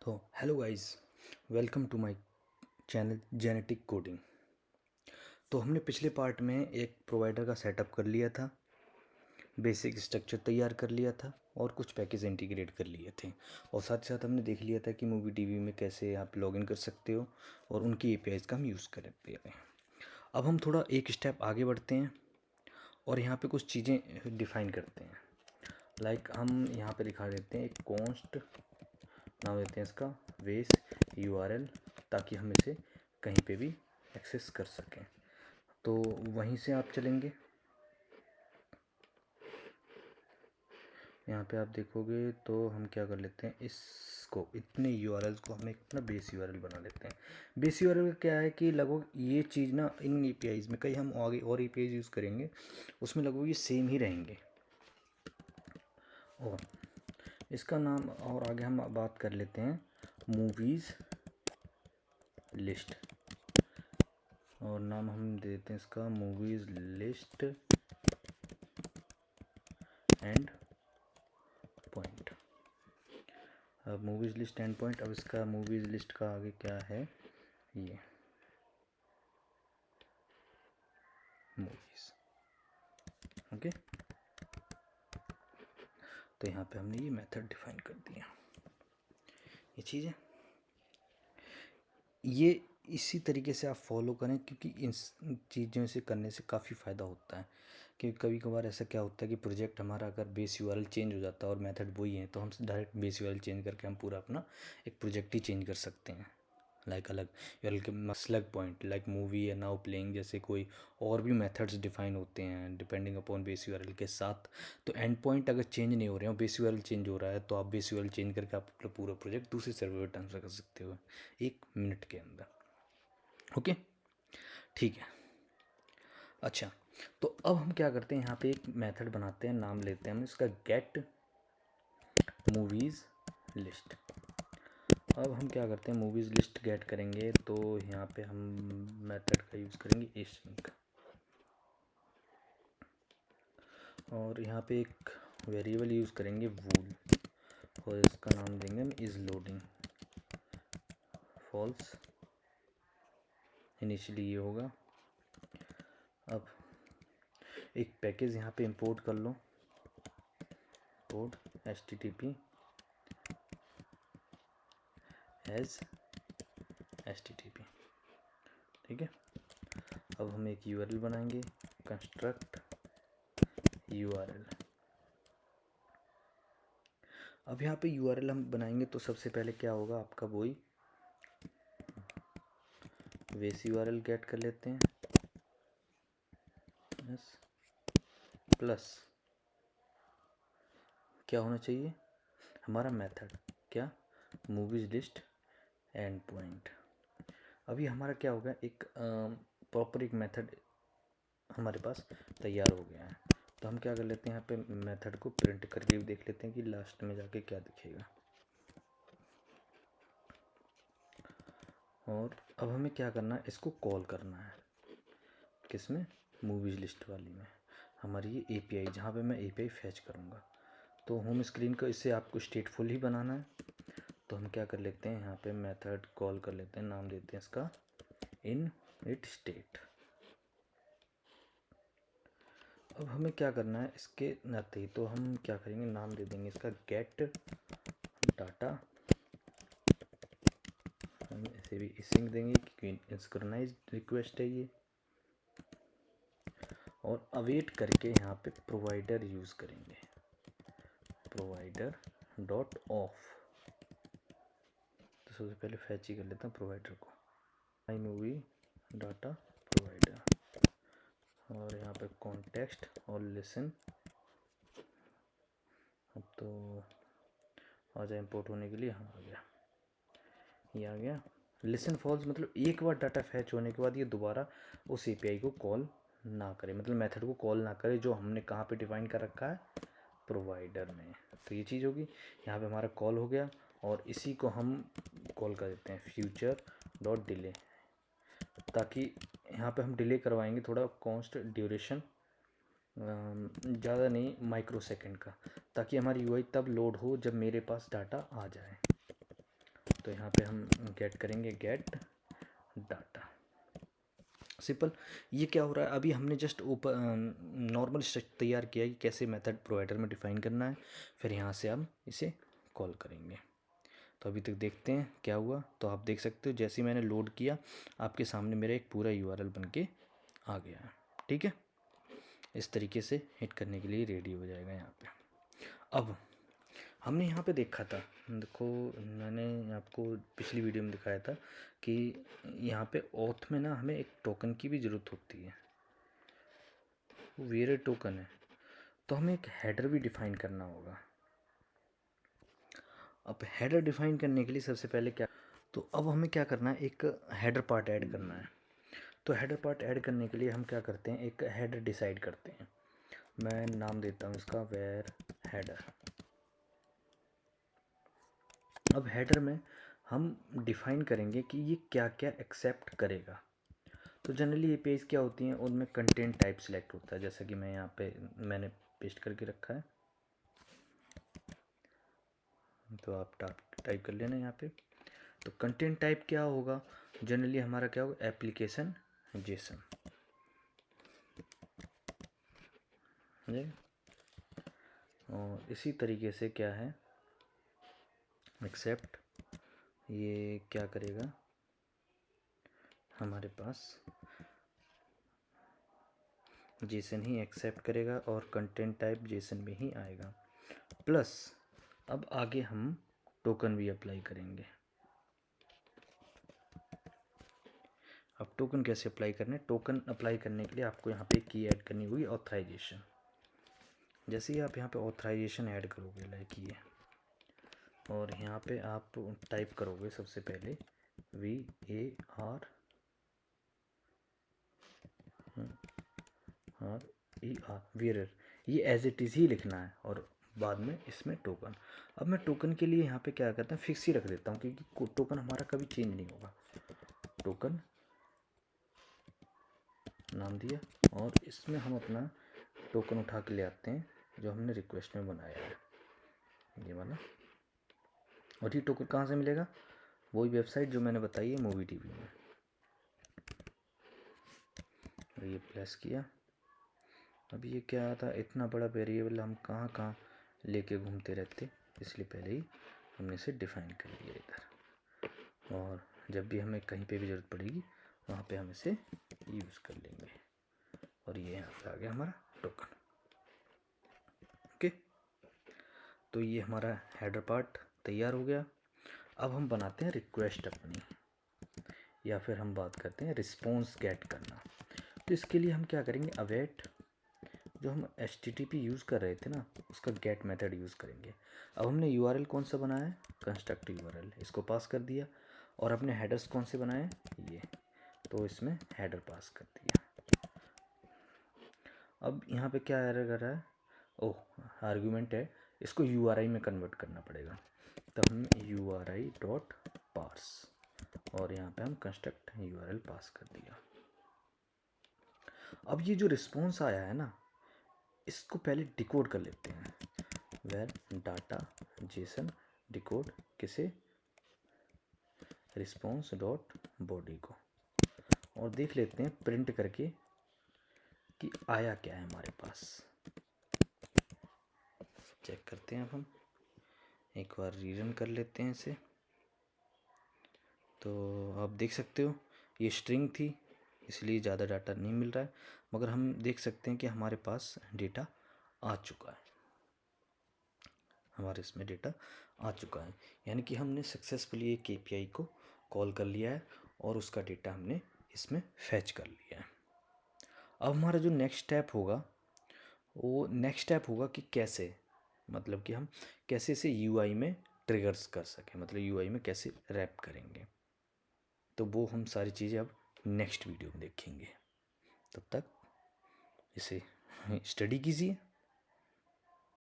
तो hello guys, welcome to my channel genetic coding. तो हमने पिछले पार्ट में एक प्रोवाइडर का सेटअप कर लिया था, बेसिक स्ट्रक्चर तैयार कर लिया था और कुछ पैकेज इंटीग्रेट कर लिए थे। और साथ ही साथ हमने देख लिया था कि मूवी टीवी में कैसे आप लॉगिन कर सकते हो और उनकी एपीआईज़ का हम यूज़ कर सकते हैं। अब हम थोड़ा एक स्टेप आगे बढ़ते हैं और यहाँ पे कुछ चीज़ें डिफ़ाइन करते हैं। लाइक हम यहाँ पे दिखा देते हैं एक कॉन्स्ट, नाम देते हैं इसका वेस यूआरएल, ताकि हम इसे कहीं पे भी एक्सेस कर सकें। तो वहीं से आप चलेंगे, यहाँ पे आप देखोगे तो हम क्या कर लेते हैं, इसको इतने यूआरएल्स को हम एक अपना बेस यूआरएल बना लेते हैं। बेस यूआरएल क्या है कि लगभग ये चीज़ ना इन एपीआईज़ में, कई हम आगे और एपीआईज़ यूज़ करेंगे उसमें लगभग ये सेम ही रहेंगे। और इसका नाम और आगे हम बात कर लेते हैं मूवीज़ लिस्ट, और नाम हम देते हैं इसका मूवीज़ लिस्ट एंड पॉइंट। अब मूवीज़ लिस्ट एंड पॉइंट, अब इसका मूवीज़ लिस्ट का आगे क्या है, ये मूवीज़। ओके, तो यहाँ पे हमने ये मेथड डिफाइन कर दिया। ये चीज़ है, ये इसी तरीके से आप फॉलो करें, क्योंकि इन चीज़ों से करने से काफ़ी फ़ायदा होता है। क्योंकि कभी कभार ऐसा क्या होता है कि प्रोजेक्ट हमारा अगर बेस यूआरएल चेंज हो जाता है और मेथड वही है, तो हम डायरेक्ट बेस यूआरएल चेंज करके हम पूरा अपना एक प्रोजेक्ट ही चेंज कर सकते हैं। लाइक अलग यूआरएल के मसलग पॉइंट, लाइक मूवी है नाउ प्लेइंग, जैसे कोई और भी मेथड्स डिफाइन होते हैं डिपेंडिंग अपॉन बेस यूआरएल के साथ। तो एंड पॉइंट अगर चेंज नहीं हो रहे हो, बेस यूआरएल चेंज हो रहा है, तो आप बेस यूआरएल चेंज करके आप अपना पूरा प्रोजेक्ट दूसरे सर्वर पर ट्रांसफर कर सकते हो 1 मिनट के अंदर। ओके, ठीक है। अच्छा, तो अब हम क्या करते हैं, यहाँ पे एक मेथड बनाते हैं, नाम लेते हैं हम इसका गेट मूवीज़ लिस्ट। अब हम क्या करते हैं, मूवीज़ लिस्ट गेट करेंगे तो यहाँ पे हम मेथड का यूज़ करेंगे async, और यहाँ पे एक वेरिएबल यूज़ करेंगे वूल, और इसका नाम देंगे हम इज़ लोडिंग फॉल्स। इनिशियली ये होगा। अब एक पैकेज यहाँ पे इंपोर्ट कर लो, इंपोर्ट http एज http, ठीक है। अब हम एक यूआरएल बनाएंगे, कंस्ट्रक्ट यूआरएल। अब यहाँ पे यूआरएल हम बनाएंगे तो सबसे पहले क्या होगा आपका, वही बेस यूआरएल गेट कर लेते हैं, प्लस क्या होना चाहिए हमारा मेथड, क्या, मूवीज़ लिस्ट एंड पॉइंट। अभी हमारा क्या होगा, एक प्रॉपर एक मेथड हमारे पास तैयार हो गया है। तो हम क्या कर लेते हैं, यहाँ पे मेथड को प्रिंट करके भी देख लेते हैं कि लास्ट में जाके क्या दिखेगा। और अब हमें क्या करना है, इसको कॉल करना है, किसमें, मूवीज़ लिस्ट वाली में, हमारी ये एपीआई जहाँ पे मैं एपीआई फैच करूँगा। तो होम स्क्रीन का इससे आपको स्टेटफुल ही बनाना है। तो हम क्या कर लेते हैं, यहाँ पे मेथड कॉल कर लेते हैं, नाम देते हैं इसका इन इट स्टेट। अब हमें क्या करना है इसके नाते ही, तो हम क्या करेंगे, नाम दे देंगे इसका गेट डाटा, हम ऐसे भी सिंक देंगे क्योंकि सिंक्रोनाइज रिक्वेस्ट है ये, और अवेट करके यहाँ पे प्रोवाइडर यूज़ करेंगे, प्रोवाइडर डॉट ऑफ। तो सबसे पहले फैच ही कर लेता हूँ प्रोवाइडर को, माई मूवी डाटा प्रोवाइडर, और यहाँ पे कॉन्टेक्स्ट और लिसन। अब तो आ जाए इंपोर्ट होने के लिए, हाँ आ गया, ये आ गया। लिसन फॉल्स मतलब एक बार डाटा फैच होने के बाद ये दोबारा उस एपीआई को कॉल ना करे, मतलब मेथड को कॉल ना करे जो हमने कहाँ पे डिफाइन कर रखा है, प्रोवाइडर में। तो ये चीज़ होगी, यहाँ पे हमारा कॉल हो गया, और इसी को हम कॉल कर देते हैं फ्यूचर डॉट डिले, ताकि यहाँ पे हम डिले करवाएंगे थोड़ा कॉन्स्ट ड्यूरेशन, ज़्यादा नहीं, माइक्रो सेकेंड का, ताकि हमारी यूआई तब लोड हो जब मेरे पास डाटा आ जाए। तो यहाँ पे हम गेट करेंगे गेट डाटा, सिंपल। ये क्या हो रहा है, अभी हमने जस्ट ओपन नॉर्मल स्ट्रक्चर तैयार किया कि कैसे मेथड प्रोवाइडर में डिफाइन करना है, फिर यहाँ से हम इसे कॉल करेंगे। तो अभी तक देखते हैं क्या हुआ। तो आप देख सकते हो जैसे ही मैंने लोड किया आपके सामने मेरा एक पूरा यूआरएल बन के आ गया है, ठीक है। इस तरीके से हिट करने के लिए रेडी हो जाएगा यहाँ पे। अब हमने यहाँ पे देखा था, देखो मैंने आपको पिछली वीडियो में दिखाया था कि यहाँ पे ऑथ में ना हमें एक टोकन की भी ज़रूरत होती है, वो वेरिएबल टोकन है। तो हमें एक हेडर भी डिफाइन करना होगा। अब हेडर डिफाइन करने के लिए सबसे पहले क्या, तो अब हमें क्या करना है, एक हेडर पार्ट ऐड करना है। तो हेडर पार्ट ऐड करने के लिए हम क्या करते हैं, एक हेडर डिसाइड करते हैं। मैं नाम देता हूँ इसका वेर हेडर। अब हेडर में हम डिफाइन करेंगे कि ये क्या क्या एक्सेप्ट करेगा। तो जनरली ये पेज क्या होती हैं, उनमें कंटेंट टाइप सिलेक्ट होता है, जैसा कि मैं यहाँ पे मैंने पेस्ट करके रखा है, तो आप टाइप कर लेना यहाँ पे। तो कंटेंट टाइप क्या होगा, जनरली हमारा क्या होगा, एप्लीकेशन जेसन, और इसी तरीके से क्या है, एक्सेप्ट, ये क्या करेगा हमारे पास जेसन ही एक्सेप्ट करेगा और कंटेंट टाइप जेसन में ही आएगा। प्लस अब आगे हम टोकन भी अप्लाई करेंगे। अब टोकन कैसे अप्लाई करने, टोकन अप्लाई करने के लिए आपको यहाँ पे की ऐड करनी होगी, ऑथराइजेशन। जैसे ही आप यहाँ पे ऑथराइजेशन ऐड करोगे लाइक ये, और यहाँ पे आप टाइप करोगे सबसे पहले VAR वेयर, ये एज इट इज़ ही लिखना है और बाद में इसमें टोकन। अब मैं टोकन के लिए यहाँ पे क्या करता हूँ, फिक्स ही रख देता हूँ क्योंकि टोकन हमारा कभी चेंज नहीं होगा। टोकन नाम दिया और इसमें हम अपना टोकन उठा के ले आते हैं जो हमने रिक्वेस्ट में बनाया है, ये वाला। और ये टोकन कहाँ से मिलेगा, वही वेबसाइट जो मैंने बताई है, मूवी टीवी में। ये प्लेस किया। अब ये क्या था, इतना बड़ा वेरिएबल हम कहाँ कहाँ लेके घूमते रहते, इसलिए पहले ही हमने इसे डिफाइन कर लिया इधर, और जब भी हमें कहीं पे भी ज़रूरत पड़ेगी वहाँ पे हम इसे यूज़ कर लेंगे। और ये यहाँ पे आ गया हमारा टोकन, ओके। तो ये हमारा हेडर पार्ट तैयार हो गया। अब हम बनाते हैं रिक्वेस्ट अपनी, या फिर हम बात करते हैं रिस्पॉन्स गेट करना। तो इसके लिए हम क्या करेंगे, अवेट, जो हम HTTP यूज़ कर रहे थे ना, उसका गेट मेथड यूज़ करेंगे। अब हमने URL कौन सा बनाया है, कंस्ट्रक्ट URL, इसको पास कर दिया। और अपने हेडर्स कौन से बनाए, ये, तो इसमें हेडर पास कर दिया। अब यहाँ पे क्या एरर कर रहा है, ओह आर्गुमेंट है, इसको URI में कन्वर्ट करना पड़ेगा। तब हम URI डॉट पार्स, और यहाँ पे हम कंस्ट्रक्ट URL पास कर दिया। अब ये जो रिस्पॉन्स आया है ना, इसको पहले डिकोड कर लेते हैं। वेर डाटा जेसन डिकोड किसे, रिस्पॉन्स डॉट बॉडी को, और देख लेते हैं प्रिंट करके कि आया क्या है हमारे पास। चेक करते हैं, अब हम एक बार रीरन कर लेते हैं इसे। तो आप देख सकते हो ये स्ट्रिंग थी इसलिए ज़्यादा डाटा नहीं मिल रहा है, मगर हम देख सकते हैं कि हमारे पास डेटा आ चुका है, हमारे इसमें डेटा आ चुका है। यानी कि हमने सक्सेसफुली एक API को कॉल कर लिया है और उसका डेटा हमने इसमें फैच कर लिया है। अब हमारा जो नेक्स्ट स्टेप होगा, वो नेक्स्ट स्टेप होगा कि कैसे, मतलब कि हम कैसे इसे UI में ट्रिगर्स कर सकें, मतलब UI में कैसे रैप करेंगे। तो वो हम सारी चीज़ें अब नेक्स्ट वीडियो में देखेंगे। तब तक इसे स्टडी कीजिए।